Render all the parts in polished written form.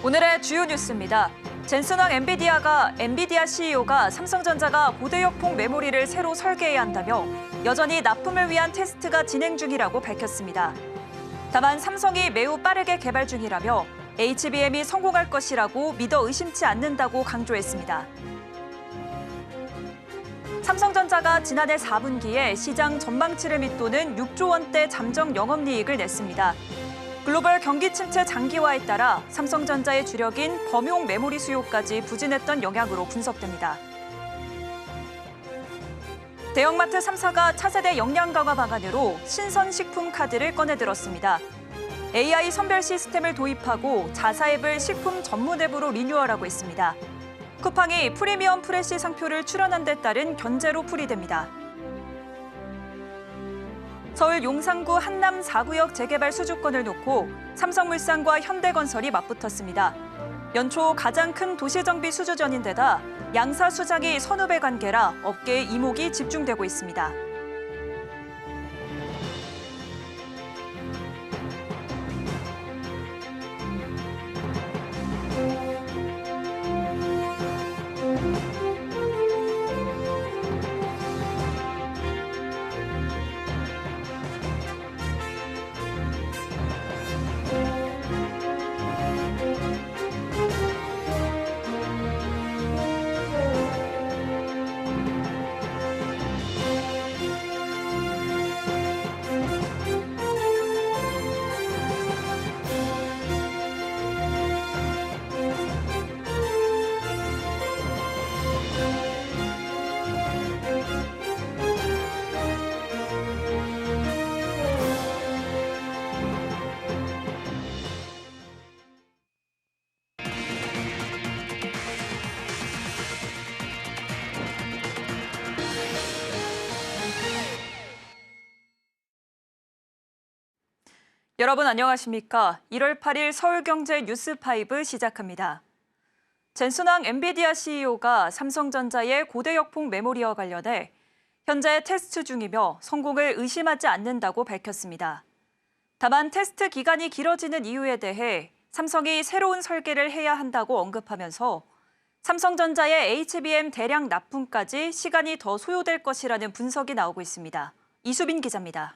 오늘의 주요 뉴스입니다. 젠슨왕 엔비디아 CEO가 삼성전자가 고대역폭 메모리를 새로 설계해야 한다며 여전히 납품을 위한 테스트가 진행 중이라고 밝혔습니다. 다만 삼성이 매우 빠르게 개발 중이라며 HBM이 성공할 것이라고 믿어 의심치 않는다고 강조했습니다. 삼성전자가 지난해 4분기에 시장 전망치를 밑도는 6조 원대 잠정 영업이익을 냈습니다. 글로벌 경기 침체 장기화에 따라 삼성전자의 주력인 범용 메모리 수요까지 부진했던 영향으로 분석됩니다. 대형마트 3사가 차세대 역량 강화 방안으로 신선식품 카드를 꺼내들었습니다. AI 선별 시스템을 도입하고 자사 앱을 식품 전문 앱으로 리뉴얼하고 있습니다. 쿠팡이 프리미엄 프레시 상표를 출원한 데 따른 견제로 풀이됩니다. 서울 용산구 한남 4구역 재개발 수주권을 놓고 삼성물산과 현대건설이 맞붙었습니다. 연초 가장 큰 도시정비 수주전인데다 양사 수장이 선후배 관계라 업계의 이목이 집중되고 있습니다. 여러분 안녕하십니까? 1월 8일 서울경제 뉴스5 시작합니다. 젠슨왕 엔비디아 CEO가 삼성전자의 고대역폭 메모리와 관련해 현재 테스트 중이며 성공을 의심하지 않는다고 밝혔습니다. 다만 테스트 기간이 길어지는 이유에 대해 삼성이 새로운 설계를 해야 한다고 언급하면서 삼성전자의 HBM 대량 납품까지 시간이 더 소요될 것이라는 분석이 나오고 있습니다. 이수빈 기자입니다.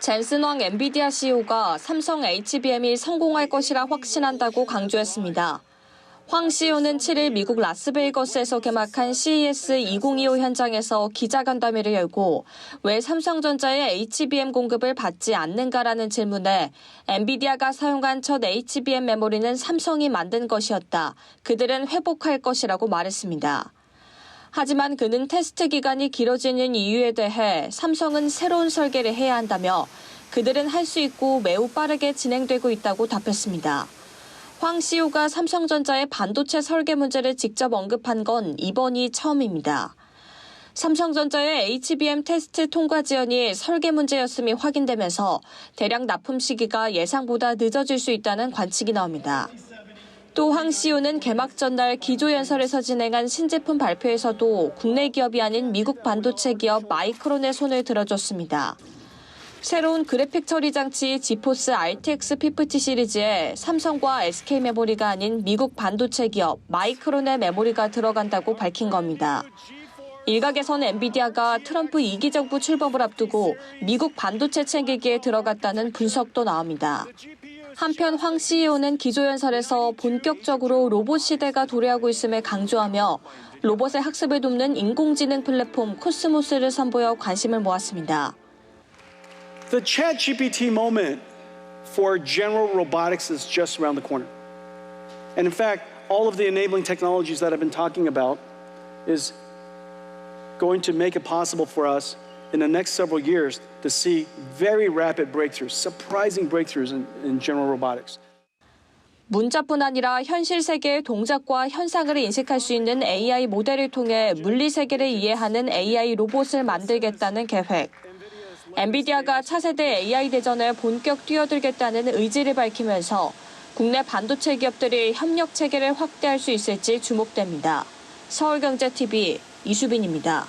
젠슨왕 엔비디아 CEO가 삼성 HBM이 성공할 것이라 확신한다고 강조했습니다. 황 CEO는 7일 미국 라스베이거스에서 개막한 CES 2025 현장에서 기자간담회를 열고 왜 삼성전자의 HBM 공급을 받지 않는가라는 질문에 엔비디아가 사용한 첫 HBM 메모리는 삼성이 만든 것이었다. 그들은 회복할 것이라고 말했습니다. 하지만 그는 테스트 기간이 길어지는 이유에 대해 삼성은 새로운 설계를 해야 한다며 그들은 할 수 있고 매우 빠르게 진행되고 있다고 답했습니다. 황 CEO가 삼성전자의 반도체 설계 문제를 직접 언급한 건 이번이 처음입니다. 삼성전자의 HBM 테스트 통과 지연이 설계 문제였음이 확인되면서 대량 납품 시기가 예상보다 늦어질 수 있다는 관측이 나옵니다. 또 황 CEO는 개막 전날 기조연설에서 진행한 신제품 발표에서도 국내 기업이 아닌 미국 반도체 기업 마이크론의 손을 들어줬습니다. 새로운 그래픽 처리 장치 지포스 RTX 50 시리즈에 삼성과 SK메모리가 아닌 미국 반도체 기업 마이크론의 메모리가 들어간다고 밝힌 겁니다. 일각에선 엔비디아가 트럼프 2기 정부 출범을 앞두고 미국 반도체 챙기기에 들어갔다는 분석도 나옵니다. 한편 황 CEO는 기조연설에서 본격적으로 로봇 시대가 도래하고 있음을 강조하며 로봇의 학습을 돕는 인공지능 플랫폼 코스모스를 선보여 관심을 모았습니다. The ChatGPT moment for general robotics is just around the corner. And in fact, all of the enabling technologies that I've been talking about is going to make it possible for us in the next several years to see very rapid breakthroughs, surprising breakthroughs in general robotics. 문자뿐 아니라 현실 세계의 동작과 현상을 인식할 수 있는 AI 모델을 통해 물리 세계를 이해하는 AI 로봇을 만들겠다는 계획. 엔비디아가 차세대 AI 대전에 본격 뛰어들겠다는 의지를 밝히면서 국내 반도체 기업들이 협력 체계를 확대할 수 있을지 주목됩니다. 서울경제TV 이수빈입니다.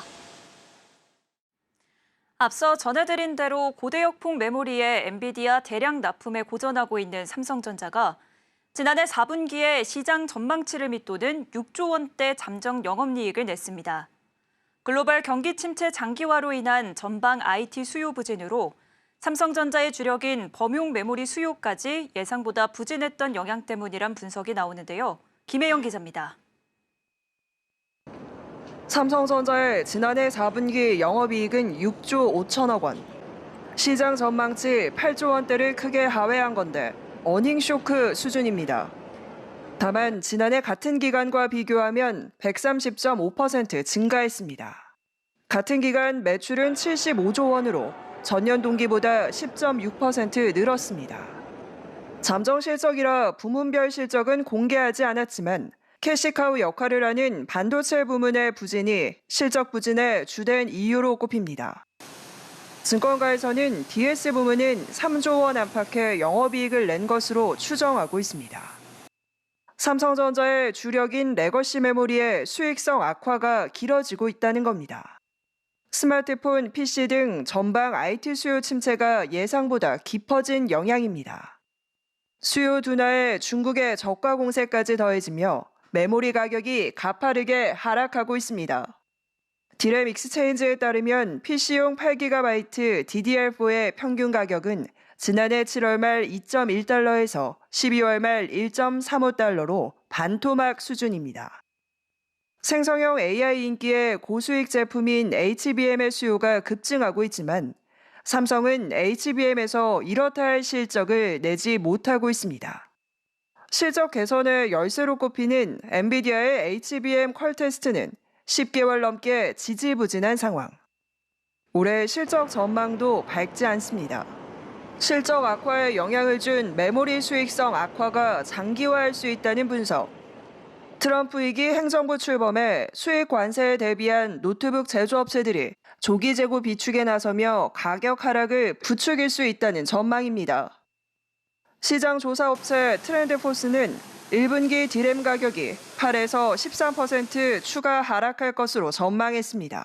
앞서 전해드린 대로 고대역폭 메모리의 엔비디아 대량 납품에 고전하고 있는 삼성전자가 지난해 4분기에 시장 전망치를 밑도는 6조 원대 잠정 영업이익을 냈습니다. 글로벌 경기 침체 장기화로 인한 전방 IT 수요 부진으로 삼성전자의 주력인 범용 메모리 수요까지 예상보다 부진했던 영향 때문이란 분석이 나오는데요. 김혜영 기자입니다. 삼성전자의 지난해 4분기 영업이익은 6조 5천억 원. 시장 전망치 8조 원대를 크게 하회한 건데 어닝 쇼크 수준입니다. 다만 지난해 같은 기간과 비교하면 130.5% 증가했습니다. 같은 기간 매출은 75조 원으로 전년 동기보다 10.6% 늘었습니다. 잠정 실적이라 부문별 실적은 공개하지 않았지만 캐시카우 역할을 하는 반도체 부문의 부진이 실적 부진의 주된 이유로 꼽힙니다. 증권가에서는 DS 부문은 3조 원 안팎의 영업이익을 낸 것으로 추정하고 있습니다. 삼성전자의 주력인 레거시 메모리의 수익성 악화가 길어지고 있다는 겁니다. 스마트폰, PC 등 전방 IT 수요 침체가 예상보다 깊어진 영향입니다. 수요 둔화에 중국의 저가 공세까지 더해지며 메모리 가격이 가파르게 하락하고 있습니다. 디램 익스체인지에 따르면 PC용 8GB DDR4의 평균 가격은 지난해 7월 말 2.1달러에서 12월 말 1.35달러로 반토막 수준입니다. 생성형 AI 인기의 고수익 제품인 HBM의 수요가 급증하고 있지만 삼성은 HBM에서 이렇다 할 실적을 내지 못하고 있습니다. 실적 개선의 열쇠로 꼽히는 엔비디아의 HBM 퀄 테스트는 10개월 넘게 지지부진한 상황. 올해 실적 전망도 밝지 않습니다. 실적 악화에 영향을 준 메모리 수익성 악화가 장기화할 수 있다는 분석. 트럼프 위기 행정부 출범에 수익 관세에 대비한 노트북 제조업체들이 조기 재고 비축에 나서며 가격 하락을 부추길 수 있다는 전망입니다. 시장 조사업체 트렌드포스는 1분기 디램 가격이 8에서 13% 추가 하락할 것으로 전망했습니다.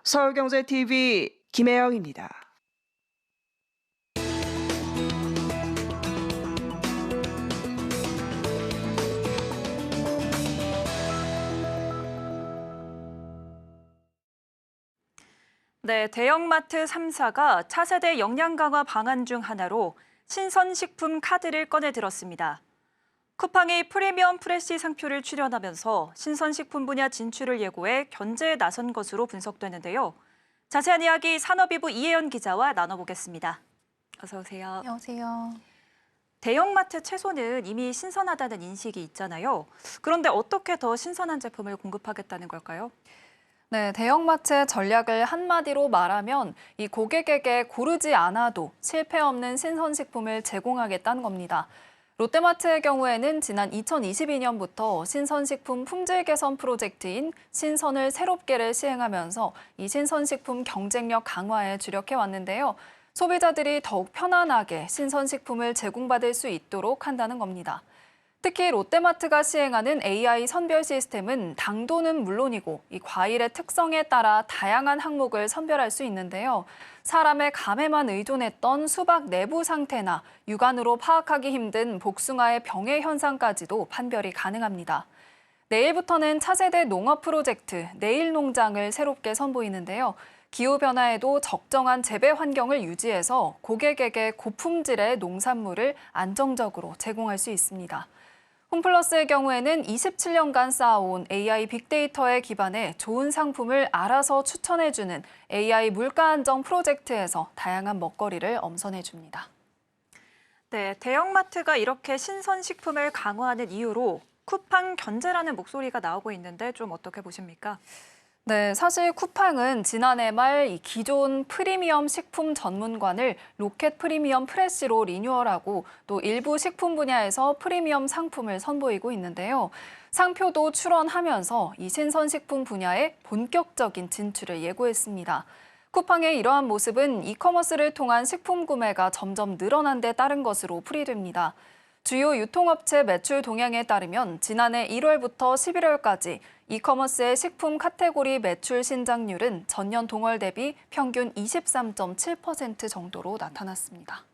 서울경제TV 김혜영입니다. 네, 대형마트 3사가 차세대 역량 강화 방안 중 하나로 신선식품 카드를 꺼내 들었습니다. 쿠팡이 프리미엄 프레시 상표를 출연하면서 신선식품 분야 진출을 예고해 견제에 나선 것으로 분석되는데요. 자세한 이야기 산업이부 이혜연 기자와 나눠보겠습니다. 어서 오세요. 안녕하세요. 대형마트 채소는 이미 신선하다는 인식이 있잖아요. 그런데 어떻게 더 신선한 제품을 공급하겠다는 걸까요? 네, 대형마트의 전략을 한마디로 말하면 이 고객에게 고르지 않아도 실패 없는 신선식품을 제공하겠다는 겁니다. 롯데마트의 경우에는 지난 2022년부터 신선식품 품질 개선 프로젝트인 신선을 새롭게를 시행하면서 이 신선식품 경쟁력 강화에 주력해 왔는데요. 소비자들이 더욱 편안하게 신선식품을 제공받을 수 있도록 한다는 겁니다. 특히 롯데마트가 시행하는 AI 선별 시스템은 당도는 물론이고 이 과일의 특성에 따라 다양한 항목을 선별할 수 있는데요. 사람의 감에만 의존했던 수박 내부 상태나 육안으로 파악하기 힘든 복숭아의 병해 현상까지도 판별이 가능합니다. 내일부터는 차세대 농업 프로젝트 내일농장을 새롭게 선보이는데요. 기후변화에도 적정한 재배 환경을 유지해서 고객에게 고품질의 농산물을 안정적으로 제공할 수 있습니다. 홈플러스의 경우에는 27년간 쌓아온 AI 빅데이터에 기반해 좋은 상품을 알아서 추천해주는 AI 물가 안정 프로젝트에서 다양한 먹거리를 엄선해줍니다. 네, 대형마트가 이렇게 신선식품을 강화하는 이유로 쿠팡 견제라는 목소리가 나오고 있는데 좀 어떻게 보십니까? 네, 사실 쿠팡은 지난해 말 이 기존 프리미엄 식품 전문관을 로켓 프리미엄 프레시로 리뉴얼하고 또 일부 식품 분야에서 프리미엄 상품을 선보이고 있는데요. 상표도 출원하면서 이 신선식품 분야에 본격적인 진출을 예고했습니다. 쿠팡의 이러한 모습은 이커머스를 통한 식품 구매가 점점 늘어난 데 따른 것으로 풀이됩니다. 주요 유통업체 매출 동향에 따르면 지난해 1월부터 11월까지 이커머스의 식품 카테고리 매출 신장률은 전년 동월 대비 평균 23.7% 정도로 나타났습니다.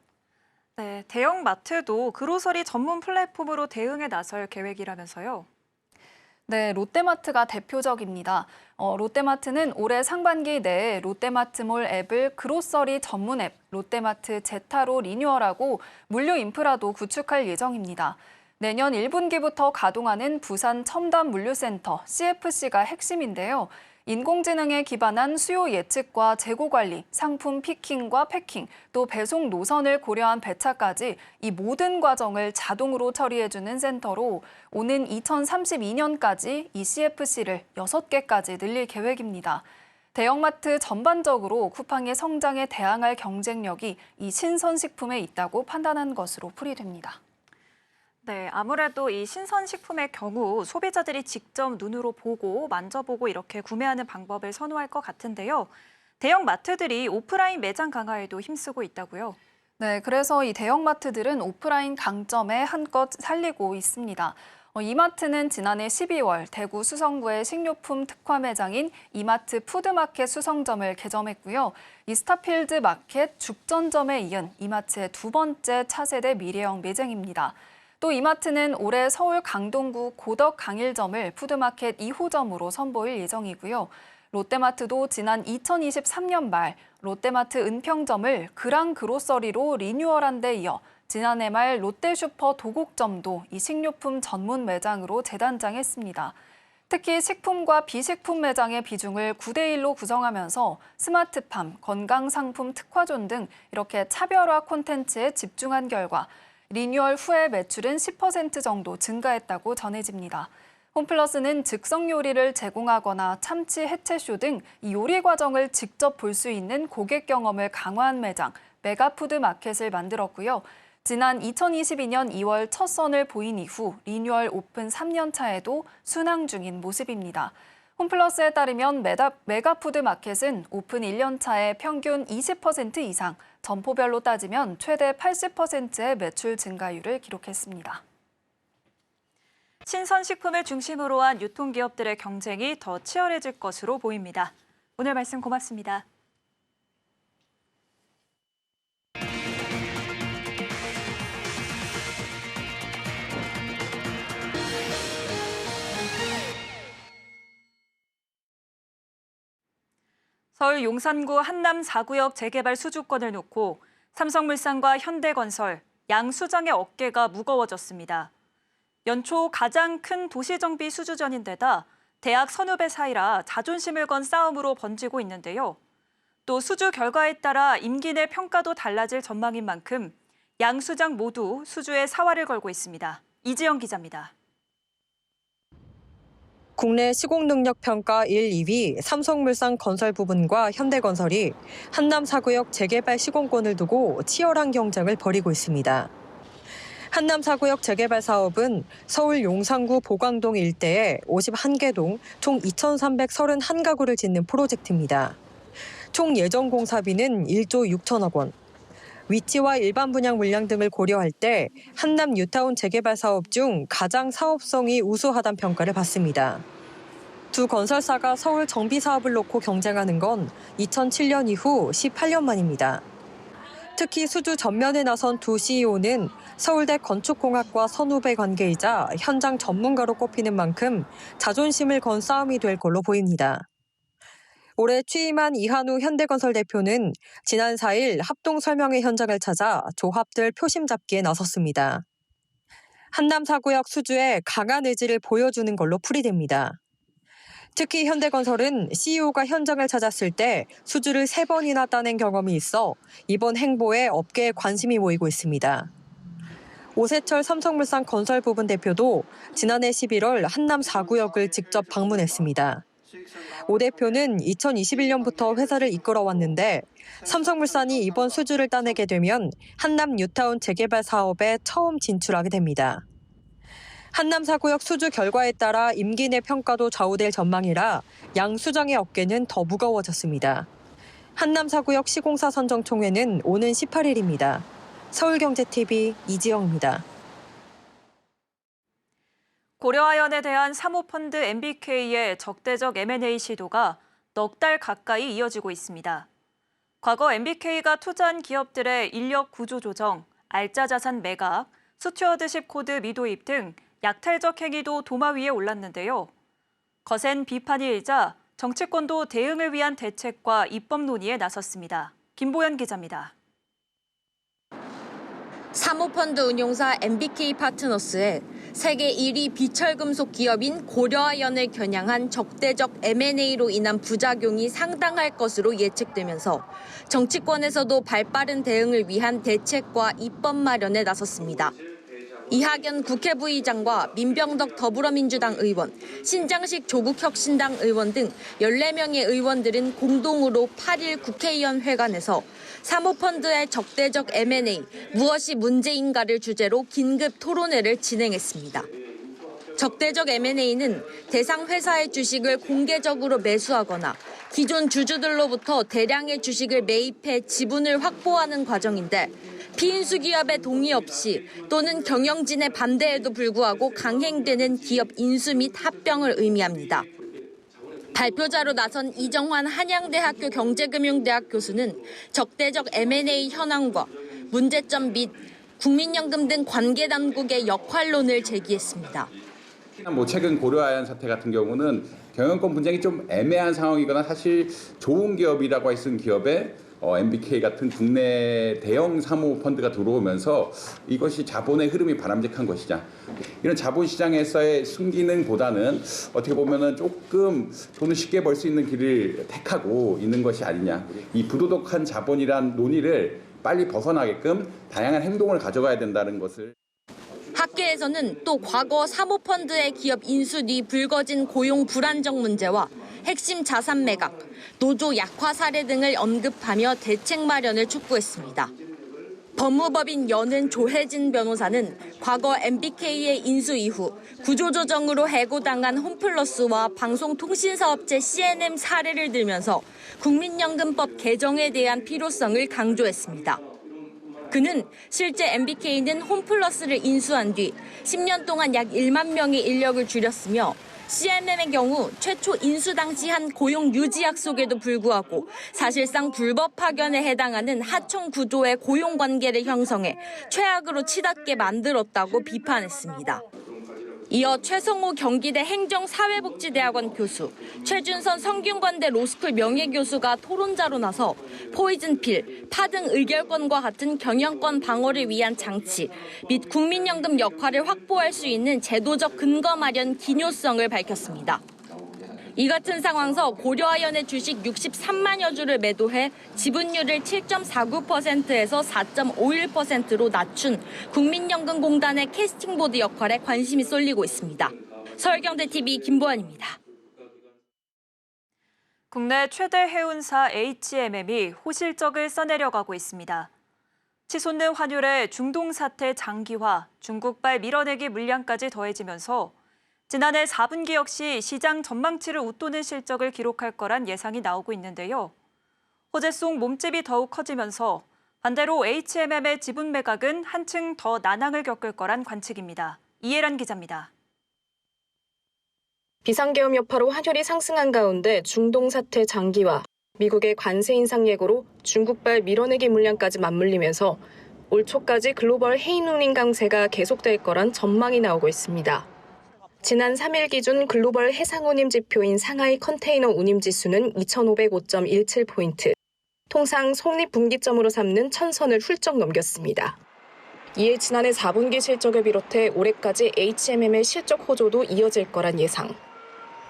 네, 대형 마트도 그로서리 전문 플랫폼으로 대응에 나설 계획이라면서요. 네, 롯데마트가 대표적입니다. 롯데마트는 올해 상반기 내에 롯데마트몰 앱을 그로서리 전문 앱 롯데마트 제타로 리뉴얼하고 물류 인프라도 구축할 예정입니다. 내년 1분기부터 가동하는 부산 첨단 물류센터 CFC가 핵심인데요. 인공지능에 기반한 수요 예측과 재고 관리, 상품 피킹과 패킹, 또 배송 노선을 고려한 배차까지 이 모든 과정을 자동으로 처리해주는 센터로 오는 2032년까지 이 CFC를 6개까지 늘릴 계획입니다. 대형마트 전반적으로 쿠팡의 성장에 대항할 경쟁력이 이 신선식품에 있다고 판단한 것으로 풀이됩니다. 네, 아무래도 이 신선식품의 경우 소비자들이 직접 눈으로 보고 만져보고 이렇게 구매하는 방법을 선호할 것 같은데요. 대형 마트들이 오프라인 매장 강화에도 힘쓰고 있다고요. 네, 그래서 이 대형마트들은 오프라인 강점에 한껏 살리고 있습니다. 이마트는 지난해 12월 대구 수성구의 식료품 특화 매장인 이마트 푸드마켓 수성점을 개점했고요. 이 스타필드 마켓 죽전점에 이은 이마트의 두 번째 차세대 미래형 매장입니다. 또 이마트는 올해 서울 강동구 고덕 강일점을 푸드마켓 2호점으로 선보일 예정이고요. 롯데마트도 지난 2023년 말 롯데마트 은평점을 그랑 그로서리로 리뉴얼한 데 이어 지난해 말 롯데슈퍼 도곡점도 이 식료품 전문 매장으로 재단장했습니다. 특히 식품과 비식품 매장의 비중을 9대1로 구성하면서 스마트팜, 건강상품 특화존 등 이렇게 차별화 콘텐츠에 집중한 결과 리뉴얼 후에 매출은 10% 정도 증가했다고 전해집니다. 홈플러스는 즉석 요리를 제공하거나 참치 해체쇼 등 이 요리 과정을 직접 볼 수 있는 고객 경험을 강화한 매장 메가푸드 마켓을 만들었고요. 지난 2022년 2월 첫 선을 보인 이후 리뉴얼 오픈 3년 차에도 순항 중인 모습입니다. 홈플러스에 따르면 메가푸드 마켓은 오픈 1년 차에 평균 20% 이상, 점포별로 따지면 최대 80%의 매출 증가율을 기록했습니다. 신선식품을 중심으로 한 유통기업들의 경쟁이 더 치열해질 것으로 보입니다. 오늘 말씀 고맙습니다. 서울 용산구 한남 4구역 재개발 수주권을 놓고 삼성물산과 현대건설, 양수장의 어깨가 무거워졌습니다. 연초 가장 큰 도시정비 수주전인데다 대학 선후배 사이라 자존심을 건 싸움으로 번지고 있는데요. 또 수주 결과에 따라 임기 내 평가도 달라질 전망인 만큼 양수장 모두 수주에 사활을 걸고 있습니다. 이지영 기자입니다. 국내 시공능력평가 1, 2위 삼성물산 건설 부분과 현대건설이 한남 4구역 재개발 시공권을 두고 치열한 경쟁을 벌이고 있습니다. 한남 4구역 재개발 사업은 서울 용산구 보광동 일대에 51개 동 총 2,331가구를 짓는 프로젝트입니다. 총 예정 공사비는 1조 6천억 원. 위치와 일반 분양 물량 등을 고려할 때 한남 뉴타운 재개발 사업 중 가장 사업성이 우수하다는 평가를 받습니다. 두 건설사가 서울 정비 사업을 놓고 경쟁하는 건 2007년 이후 18년 만입니다. 특히 수주 전면에 나선 두 CEO는 서울대 건축공학과 선후배 관계이자 현장 전문가로 꼽히는 만큼 자존심을 건 싸움이 될 걸로 보입니다. 올해 취임한 이한우 현대건설 대표는 지난 4일 합동 설명회 현장을 찾아 조합들 표심 잡기에 나섰습니다. 한남 4구역 수주에 강한 의지를 보여주는 걸로 풀이됩니다. 특히 현대건설은 CEO가 현장을 찾았을 때 수주를 3번이나 따낸 경험이 있어 이번 행보에 업계에 관심이 모이고 있습니다. 오세철 삼성물산 건설 부분 대표도 지난해 11월 한남 4구역을 직접 방문했습니다. 오 대표는 2021년부터 회사를 이끌어왔는데 삼성물산이 이번 수주를 따내게 되면 한남 뉴타운 재개발 사업에 처음 진출하게 됩니다. 한남 4구역 수주 결과에 따라 임기 내 평가도 좌우될 전망이라 양수장의 어깨는 더 무거워졌습니다. 한남 4구역 시공사 선정 총회는 오는 18일입니다. 서울경제TV 이지영입니다. 고려아연에 대한 사모펀드 MBK의 적대적 M&A 시도가 넉 달 가까이 이어지고 있습니다. 과거 MBK가 투자한 기업들의 인력 구조 조정, 알짜 자산 매각, 스튜어드십 코드 미도입 등 약탈적 행위도 도마 위에 올랐는데요. 거센 비판이 일자 정치권도 대응을 위한 대책과 입법 논의에 나섰습니다. 김보연 기자입니다. 사모펀드 운용사 MBK 파트너스에 세계 1위 비철금속 기업인 고려아연을 겨냥한 적대적 M&A로 인한 부작용이 상당할 것으로 예측되면서 정치권에서도 발빠른 대응을 위한 대책과 입법 마련에 나섰습니다. 이학연 국회 부의장과 민병덕 더불어민주당 의원, 신장식 조국혁신당 의원 등 14명의 의원들은 공동으로 8일 국회의원 회관에서 사모펀드의 적대적 M&A, 무엇이 문제인가를 주제로 긴급 토론회를 진행했습니다. 적대적 M&A는 대상 회사의 주식을 공개적으로 매수하거나 기존 주주들로부터 대량의 주식을 매입해 지분을 확보하는 과정인데 피인수 기업의 동의 없이 또는 경영진의 반대에도 불구하고 강행되는 기업 인수 및 합병을 의미합니다. 발표자로 나선 이정환 한양대학교 경제금융대학 교수는 적대적 M&A 현황과 문제점 및 국민연금 등 관계 당국의 역할론을 제기했습니다. 최근 고려아연 사태 같은 경우는 경영권 분쟁이 좀 애매한 상황이거나 사실 좋은 기업이라고 할 수 있는 기업에 MBK 같은 국내 대형 사모펀드가 들어오면서 이것이 자본의 흐름이 바람직한 것이냐. 이런 자본시장에서의 순기능보다는 어떻게 보면은 조금 돈을 쉽게 벌 수 있는 길을 택하고 있는 것이 아니냐. 이 부도덕한 자본이란 논의를 빨리 벗어나게끔 다양한 행동을 가져가야 된다는 것을. 학계에서는 또 과거 사모펀드의 기업 인수 뒤 불거진 고용 불안정 문제와 핵심 자산 매각, 노조 약화 사례 등을 언급하며 대책 마련을 촉구했습니다. 법무법인 연은 조혜진 변호사는 과거 MBK의 인수 이후 구조조정으로 해고당한 홈플러스와 방송통신사업체 CNM 사례를 들면서 국민연금법 개정에 대한 필요성을 강조했습니다. 그는 실제 MBK는 홈플러스를 인수한 뒤 10년 동안 약 1만 명의 인력을 줄였으며 CNM의 경우 최초 인수 당시 한 고용 유지 약속에도 불구하고 사실상 불법 파견에 해당하는 하청 구조의 고용 관계를 형성해 최악으로 치닫게 만들었다고 비판했습니다. 이어 최성호 경기대 행정사회복지대학원 교수, 최준선 성균관대 로스쿨 명예교수가 토론자로 나서 포이즌필, 파등 의결권과 같은 경영권 방어를 위한 장치 및 국민연금 역할을 확보할 수 있는 제도적 근거 마련 기묘성을 밝혔습니다. 이 같은 상황에서 고려아연의 주식 63만여 주를 매도해 지분율을 7.49%에서 4.51%로 낮춘 국민연금공단의 캐스팅보드 역할에 관심이 쏠리고 있습니다. 서울경제TV 김보안입니다. 국내 최대 해운사 HMM이 호실적을 써내려가고 있습니다. 치솟는 환율에 중동 사태 장기화, 중국발 밀어내기 물량까지 더해지면서 지난해 4분기 역시 시장 전망치를 웃도는 실적을 기록할 거란 예상이 나오고 있는데요. 호재 속 몸집이 더욱 커지면서 반대로 HMM의 지분 매각은 한층 더 난항을 겪을 거란 관측입니다. 이혜란 기자입니다. 비상계엄 여파로 환율이 상승한 가운데 중동 사태 장기화, 미국의 관세 인상 예고로 중국발 밀어내기 물량까지 맞물리면서 올 초까지 글로벌 해인 운임 강세가 계속될 거란 전망이 나오고 있습니다. 지난 3일 기준 글로벌 해상 운임 지표인 상하이 컨테이너 운임 지수는 2,505.17포인트, 통상 속립분기점으로 삼는 1,000선을 훌쩍 넘겼습니다. 이에 지난해 4분기 실적을 비롯해 올해까지 HMM의 실적 호조도 이어질 거란 예상.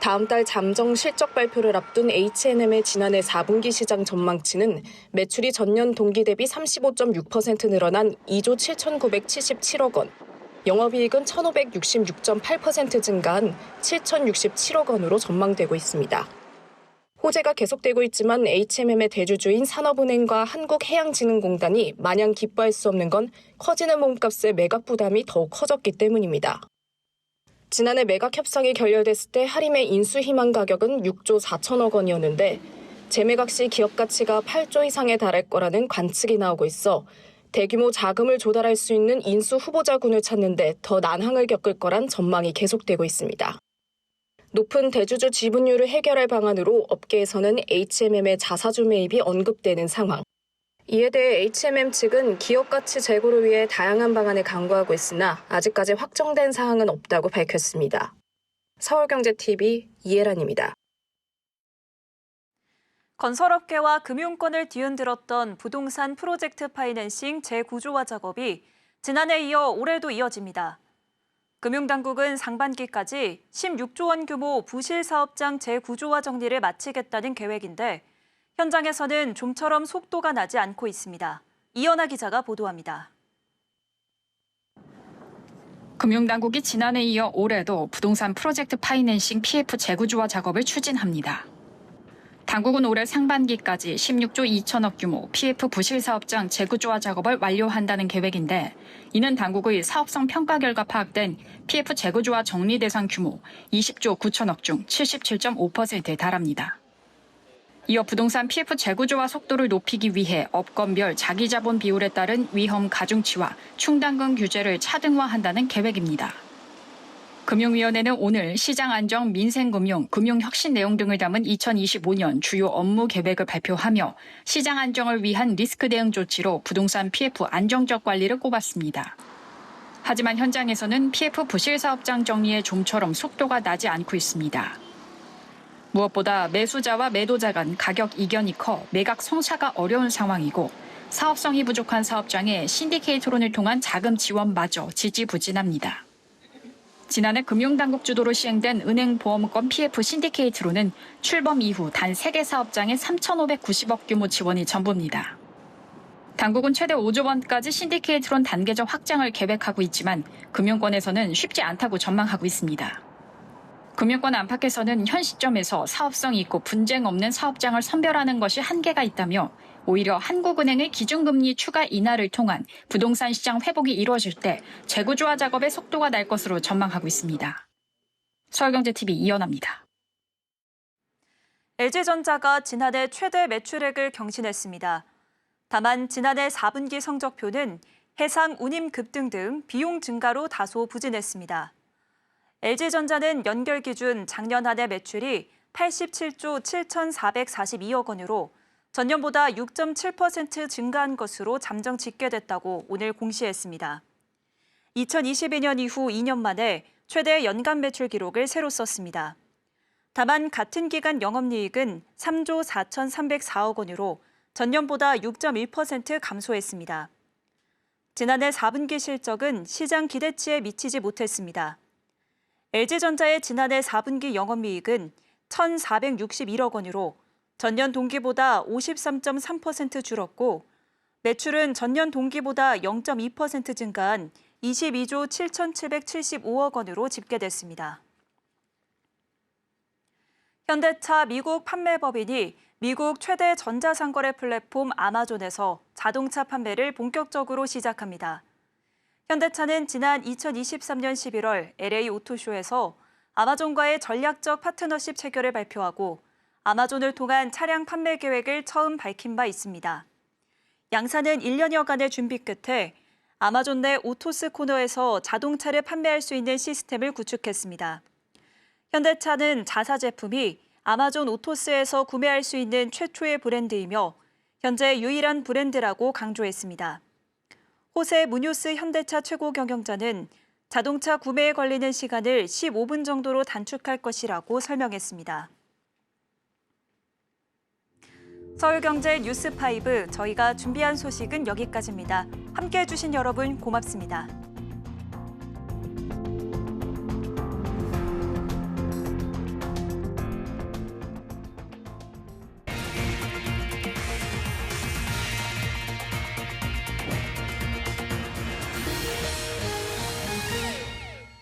다음 달 잠정 실적 발표를 앞둔 H&M의 지난해 4분기 시장 전망치는 매출이 전년 동기 대비 35.6% 늘어난 2조 7,977억 원, 영업이익은 1,566.8% 증가한 7,067억 원으로 전망되고 있습니다. 호재가 계속되고 있지만 HMM의 대주주인 산업은행과 한국해양진흥공단이 마냥 기뻐할 수 없는 건 커지는 몸값의 매각 부담이 더욱 커졌기 때문입니다. 지난해 매각 협상이 결렬됐을 때 하림의 인수 희망 가격은 6조 4천억 원이었는데 재매각 시 기업 가치가 8조 이상에 달할 거라는 관측이 나오고 있어 대규모 자금을 조달할 수 있는 인수 후보자군을 찾는데 더 난항을 겪을 거란 전망이 계속되고 있습니다. 높은 대주주 지분율을 해결할 방안으로 업계에서는 HMM의 자사주 매입이 언급되는 상황. 이에 대해 HMM 측은 기업 가치 제고를 위해 다양한 방안을 강구하고 있으나 아직까지 확정된 사항은 없다고 밝혔습니다. 서울경제TV 이혜란입니다. 건설업계와 금융권을 뒤흔들었던 부동산 프로젝트 파이낸싱 재구조화 작업이 지난해에 이어 올해도 이어집니다. 금융당국은 상반기까지 16조 원 규모 부실 사업장 재구조화 정리를 마치겠다는 계획인데 현장에서는 좀처럼 속도가 나지 않고 있습니다. 이연아 기자가 보도합니다. 금융당국이 지난해에 이어 올해도 부동산 프로젝트 파이낸싱 PF 재구조화 작업을 추진합니다. 당국은 올해 상반기까지 16조 2천억 규모 PF 부실 사업장 재구조화 작업을 완료한다는 계획인데 이는 당국의 사업성 평가 결과 파악된 PF 재구조화 정리 대상 규모 20조 9천억 중 77.5%에 달합니다. 이어 부동산 PF 재구조화 속도를 높이기 위해 업건별 자기자본 비율에 따른 위험 가중치와 충당금 규제를 차등화한다는 계획입니다. 금융위원회는 오늘 시장 안정, 민생금융, 금융혁신 내용 등을 담은 2025년 주요 업무 계획을 발표하며 시장 안정을 위한 리스크 대응 조치로 부동산 PF 안정적 관리를 꼽았습니다. 하지만 현장에서는 PF 부실 사업장 정리에 좀처럼 속도가 나지 않고 있습니다. 무엇보다 매수자와 매도자 간 가격 이견이 커 매각 성사가 어려운 상황이고 사업성이 부족한 사업장에 신디케이트론을 통한 자금 지원마저 지지부진합니다. 지난해 금융당국 주도로 시행된 은행보험권 PF 신디케이트론은 출범 이후 단 3개 사업장에 3,590억 규모 지원이 전부입니다. 당국은 최대 5조 원까지 신디케이트론 단계적 확장을 계획하고 있지만 금융권에서는 쉽지 않다고 전망하고 있습니다. 금융권 안팎에서는 현 시점에서 사업성이 있고 분쟁 없는 사업장을 선별하는 것이 한계가 있다며 오히려 한국은행의 기준금리 추가 인하를 통한 부동산 시장 회복이 이루어질 때 재구조화 작업의 속도가 날 것으로 전망하고 있습니다. 서울경제TV 이연아입니다. LG전자가 지난해 최대 매출액을 경신했습니다. 다만 지난해 4분기 성적표는 해상 운임 급등 등 비용 증가로 다소 부진했습니다. LG전자는 연결 기준 작년 한 해 매출이 87조 7,442억 원으로 전년보다 6.7% 증가한 것으로 잠정 집계됐다고 오늘 공시했습니다. 2022년 이후 2년 만에 최대 연간 매출 기록을 새로 썼습니다. 다만 같은 기간 영업이익은 3조 4,304억 원으로 전년보다 6.1% 감소했습니다. 지난해 4분기 실적은 시장 기대치에 미치지 못했습니다. LG전자의 지난해 4분기 영업이익은 1,461억 원으로 전년 동기보다 53.3% 줄었고 매출은 전년 동기보다 0.2% 증가한 22조 7,775억 원으로 집계됐습니다. 현대차 미국 판매법인이 미국 최대 전자상거래 플랫폼 아마존에서 자동차 판매를 본격적으로 시작합니다. 현대차는 지난 2023년 11월 LA 오토쇼에서 아마존과의 전략적 파트너십 체결을 발표하고 아마존을 통한 차량 판매 계획을 처음 밝힌 바 있습니다. 양사는 1년여간의 준비 끝에 아마존 내 오토스 코너에서 자동차를 판매할 수 있는 시스템을 구축했습니다. 현대차는 자사 제품이 아마존 오토스에서 구매할 수 있는 최초의 브랜드이며 현재 유일한 브랜드라고 강조했습니다. 호세 무뇨스 현대차 최고 경영자는 자동차 구매에 걸리는 시간을 15분 정도로 단축할 것이라고 설명했습니다. 서울경제 뉴스5 저희가 준비한 소식은 여기까지입니다. 함께해 주신 여러분 고맙습니다.